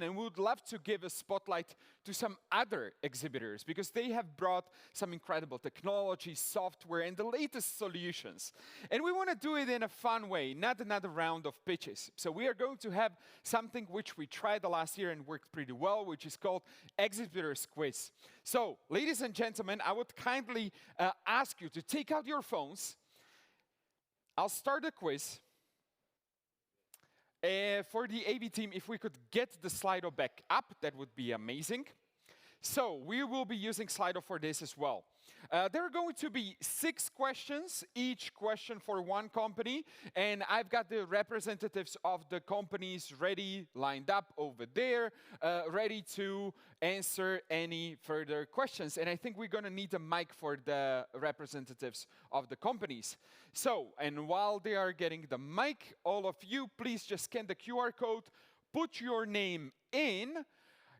and we would love to give a spotlight to some other exhibitors because they have brought some incredible technology, software, and the latest solutions. And we want to do it in a fun way, not another round of pitches. So we are going to have something which we tried the last year and worked pretty well, which is called Exhibitors Quiz. So, ladies and gentlemen, I would kindly ask you to take out your phones. I'll start the quiz. For the AV team, if we could get the Slido back up, that would be amazing. So we will be using Slido for this as well. There are going to be 6 questions, each question for one company. And I've got the representatives of the companies ready, lined up over there, ready to answer any further questions. And I think we're going to need a mic for the representatives of the companies. So, and while they are getting the mic, all of you, please just scan the QR code, put your name in.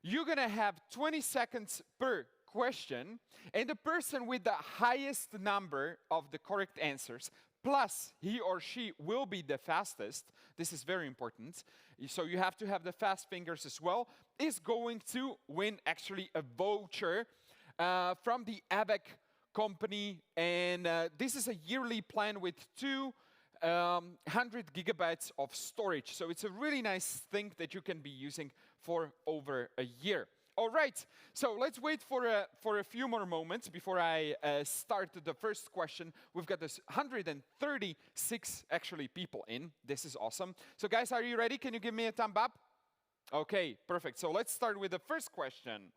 You're going to have 20 seconds per question, and the person with the highest number of the correct answers, plus he or she will be the fastest, this is very important, so you have to have the fast fingers as well, is going to win actually a voucher from the AVAG company, and this is a yearly plan with 200 gigabytes of storage. So it's a really nice thing that you can be using for over a year. All right, so let's wait for a few more moments before I start the first question. We've got this 136 actually people in. This is awesome. So guys, are you ready? Can you give me a thumb up? Okay, perfect. So let's start with the first question.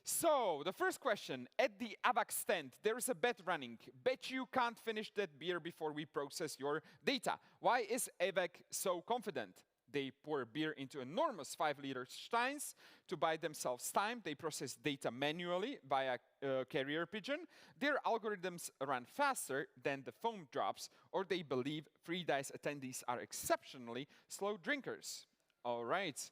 So, the first question, at the AVAG stand, there is a bet running. Bet you can't finish that beer before we process your data. Why is AVAG so confident? They pour beer into enormous 5-liter steins to buy themselves time. They process data manually via carrier pigeon. Their algorithms run faster than the foam drops, or they believe free dice attendees are exceptionally slow drinkers. All right.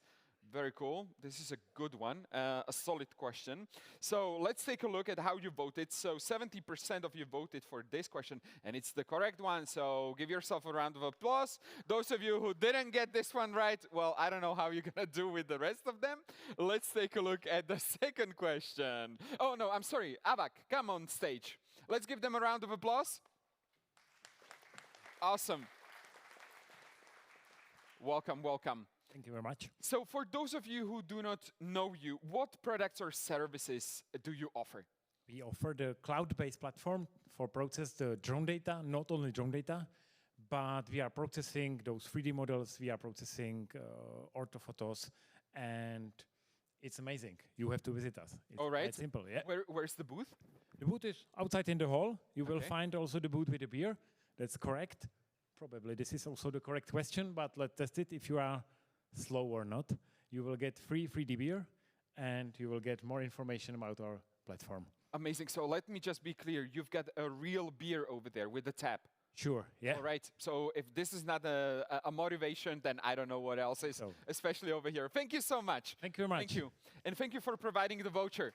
Very cool. This is a good one, a solid question. So let's take a look at how you voted. So 70% of you voted for this question, and it's the correct one. So give yourself a round of applause. Those of you who didn't get this one right, well, I don't know how you're going to do with the rest of them. Let's take a look at the second question. Oh, no, I'm sorry. AVAG, come on stage. Let's give them a round of applause. Awesome. Welcome, welcome. Thank you very much. So for those of you who do not know you, what products or services do you offer? We offer the cloud-based platform for process the drone data, not only drone data, but we are processing those 3D models, we are processing orthophotos, and it's amazing. You have to visit us. It's all right. quite simple, yeah. Where's the booth? The booth is outside in the hall. You will find also the booth with the beer. That's correct. Probably this is also the correct question, but let's test it. If you are slow or not, you will get free 3D beer, and you will get more information about our platform. Amazing. So let me just be clear. You've got a real beer over there with the tap. Sure, yeah. All right. So if this is not a motivation, then I don't know what else is, especially over here. Thank you so much. Thank you very much. Thank you. And thank you for providing the voucher.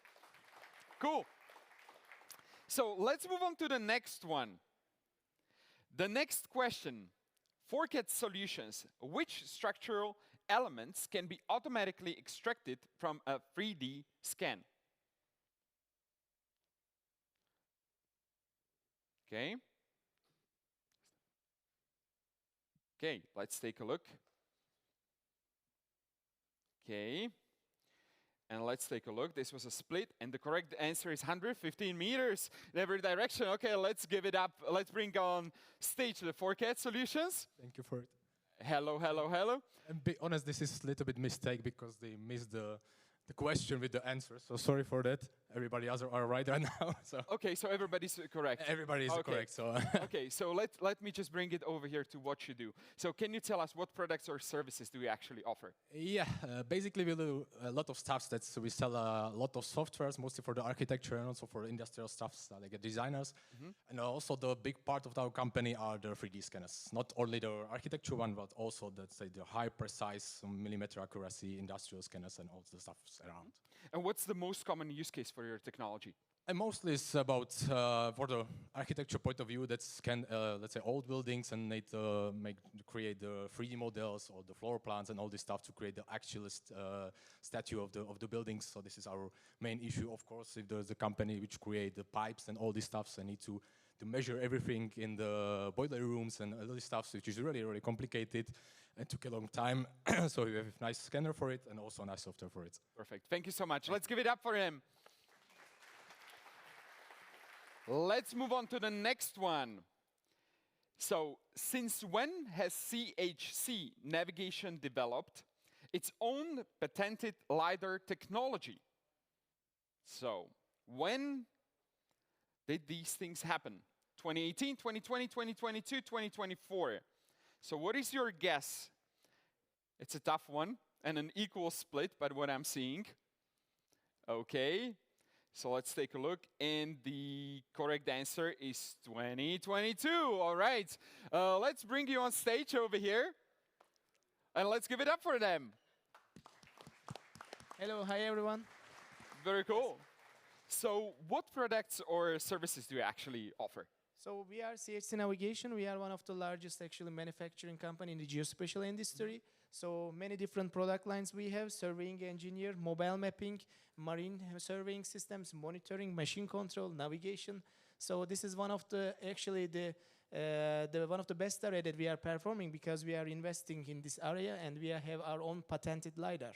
Cool. So let's move on to the next one. The next question. For CAD Solutions, which structural elements can be automatically extracted from a 3D scan? Okay. Okay, let's take a look. Okay. And let's take a look. This was a split, and the correct answer is 115 meters in every direction. Okay, let's give it up. Let's bring on stage the 4CAD Solutions. Thank you for it. Hello, hello, hello. And be honest, this is a little bit mistake because they missed the question with the answer. So sorry for that. Everybody else are right right now. So. Okay, so everybody's correct. Everybody is correct. So. Okay, so let me just bring it over here to what you do. So can you tell us what products or services do you actually offer? Yeah, basically we do a lot of stuff. So we sell a lot of softwares, mostly for the architecture and also for industrial stuff, like designers. And also the big part of our company are the 3D scanners. Not only the architecture one, but also the high precise millimeter accuracy industrial scanners and all the stuff around. And what's the most common use case for your technology? And mostly it's about, for the architecture point of view, that can, let's say, old buildings and create the 3D models or the floor plans and all this stuff to create the actual statue of the buildings. So this is our main issue, of course. If there's a company which create the pipes and all this stuff, so I need to measure everything in the boiler rooms and all this stuff, which is really, really complicated and took a long time. So we have a nice scanner for it and also a nice software for it. Perfect. Thank you so much. Let's give it up for him. Let's move on to the next one. So, since when has CHC Navigation developed its own patented LiDAR technology? So, when did these things happen? 2018, 2020, 2022, 2024. So what is your guess? It's a tough one and an equal split by what I'm seeing. Okay. So let's take a look, and the correct answer is 2022. All right, let's bring you on stage over here, and let's give it up for them. Hello, hi everyone. Very cool. So what products or services do you actually offer? So we are CHC Navigation. We are one of the largest actually manufacturing company in the geospatial industry. So many different product lines we have: surveying engineer, mobile mapping, marine surveying systems, monitoring, machine control, navigation. So this is one of the actually the one of the best area that we are performing, because we are investing in this area and we have our own patented LiDAR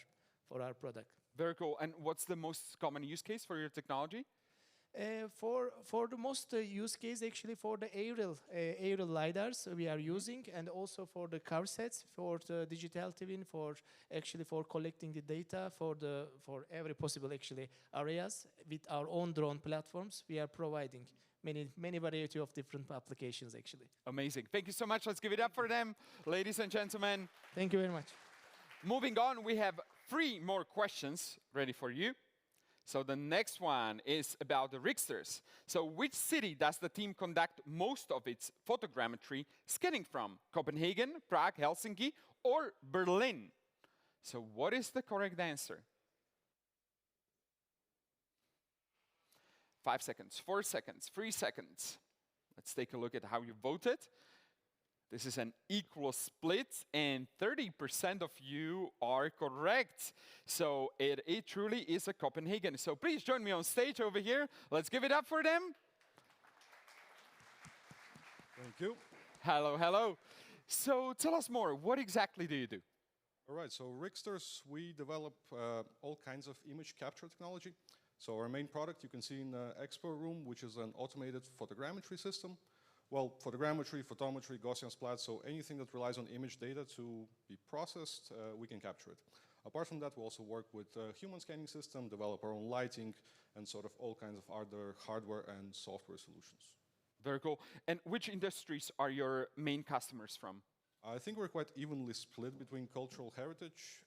for our product. Very cool. And what's the most common use case for your technology? For the most use case, actually, for the aerial LiDARs we are using, and also for the car sets, for the digital twin, for collecting the data for every possible actually areas. With our own drone platforms, we are providing many variety of different applications actually. Amazing. Thank you so much. Let's give it up for them, ladies and gentlemen. Thank you very much. Moving on, we have 3 more questions ready for you. So the next one is about the Rigsters. So which city does the team conduct most of its photogrammetry scanning from? Copenhagen, Prague, Helsinki, or Berlin? So what is the correct answer? 5 seconds, 4 seconds, 3 seconds. Let's take a look at how you voted. This is an equal split, and 30% of you are correct. So it truly is a Copenhagen. So please join me on stage over here. Let's give it up for them. Thank you. Hello, hello. So tell us more. What exactly do you do? All right, so Rigsters, we develop all kinds of image capture technology. So our main product you can see in the expo room, which is an automated photogrammetry system. Well, photogrammetry, photometry, Gaussian splat, so anything that relies on image data to be processed, we can capture it. Apart from that, we also work with a human scanning system, develop our own lighting, and sort of all kinds of other hardware and software solutions. Very cool. And which industries are your main customers from? I think we're quite evenly split between cultural heritage,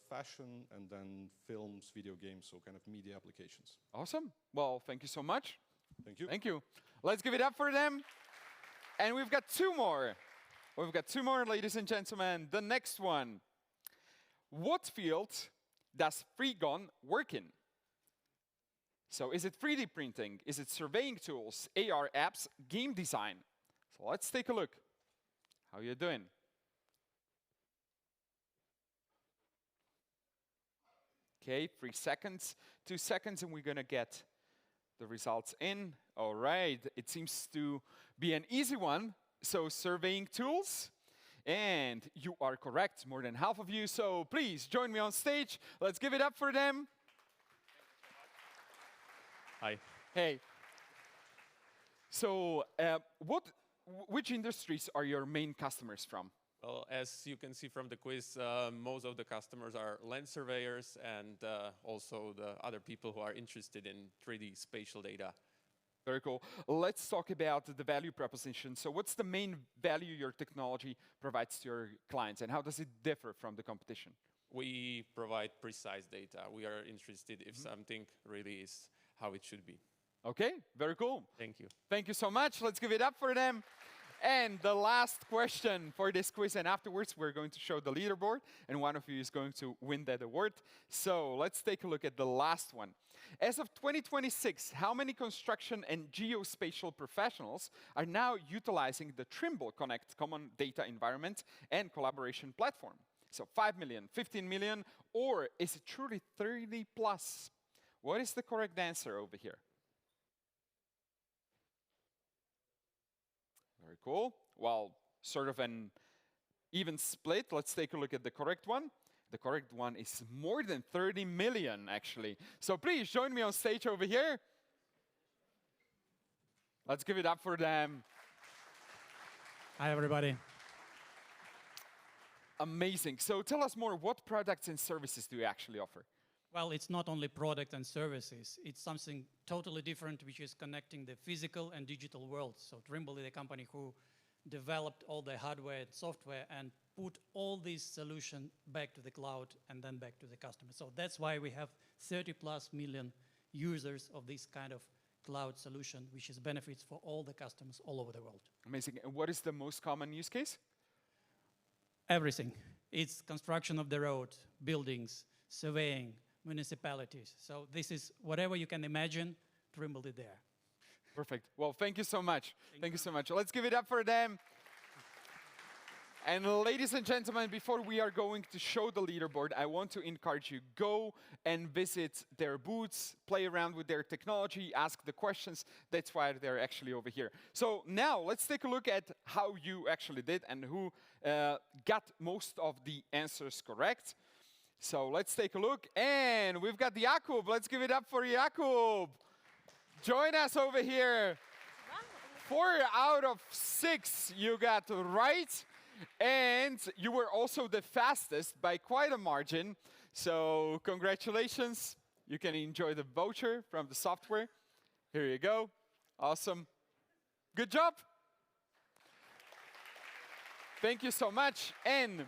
fashion, and then films, video games, so kind of media applications. Awesome. Well, thank you so much. Thank you. Thank you. Let's give it up for them. And we've got 2 more. We've got 2 more, ladies and gentlemen. The next one. What field does Freegon work in? So is it 3D printing? Is it surveying tools, AR apps, game design? So let's take a look. How you doing? Okay, 3 seconds, 2 seconds, and we're gonna get the results in. All right, it seems to be an easy one. So surveying tools, and you are correct, more than half of you. So please join me on stage. Let's give it up for them. Hi. Hey. So which industries are your main customers from? Well, as you can see from the quiz, most of the customers are land surveyors and also the other people who are interested in 3D spatial data. Very cool. Let's talk about the value proposition. So what's the main value your technology provides to your clients, and how does it differ from the competition? We provide precise data. We are interested if something really is how it should be. Okay, very cool. Thank you. Thank you so much. Let's give it up for them. And the last question for this quiz, and afterwards we're going to show the leaderboard, and one of you is going to win that award. So let's take a look at the last one. As of 2026, how many construction and geospatial professionals are now utilizing the Trimble Connect Common Data Environment and Collaboration Platform? So 5 million, 15 million, or is it truly 30 plus? What is the correct answer over here? Very cool. Well, sort of an even split. Let's take a look at the correct one. The correct one is more than 30 million, actually. So please join me on stage over here. Let's give it up for them. Hi, everybody. Amazing. So tell us more, what products and services do you actually offer? Well, it's not only product and services. It's something totally different, which is connecting the physical and digital worlds. So Trimble is the company who developed all the hardware and software and put all these solutions back to the cloud and then back to the customer. So that's why we have 30+ million users of this kind of cloud solution, which is benefits for all the customers all over the world. Amazing. And what is the most common use case? Everything. It's construction of the road, buildings, surveying, municipalities. So this is whatever you can imagine, Trimble is there. Perfect. Well, thank you so much. Thank you so much. Let's give it up for them. And ladies and gentlemen, before we are going to show the leaderboard, I want to encourage you, go and visit their booths, play around with their technology, ask the questions. That's why they're actually over here. So now let's take a look at how you actually did and who got most of the answers correct. So let's take a look. And we've got Jakub. Let's give it up for Jakub. Join us over here. 4 out of 6 you got right. And you were also the fastest by quite a margin. So congratulations. You can enjoy the voucher from the software. Here you go. Awesome. Good job. Thank you so much. And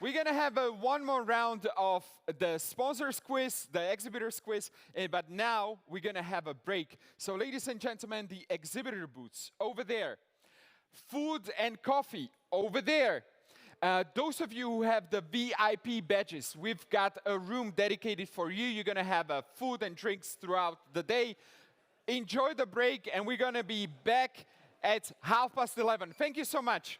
we're going to have one more round of the sponsors quiz, the exhibitors quiz, but now we're going to have a break. So ladies and gentlemen, the exhibitor booths over there. Food and coffee over there. Those of you who have the VIP badges, we've got a room dedicated for you. You're going to have food and drinks throughout the day. Enjoy the break, and we're going to be back at 11:30. Thank you so much.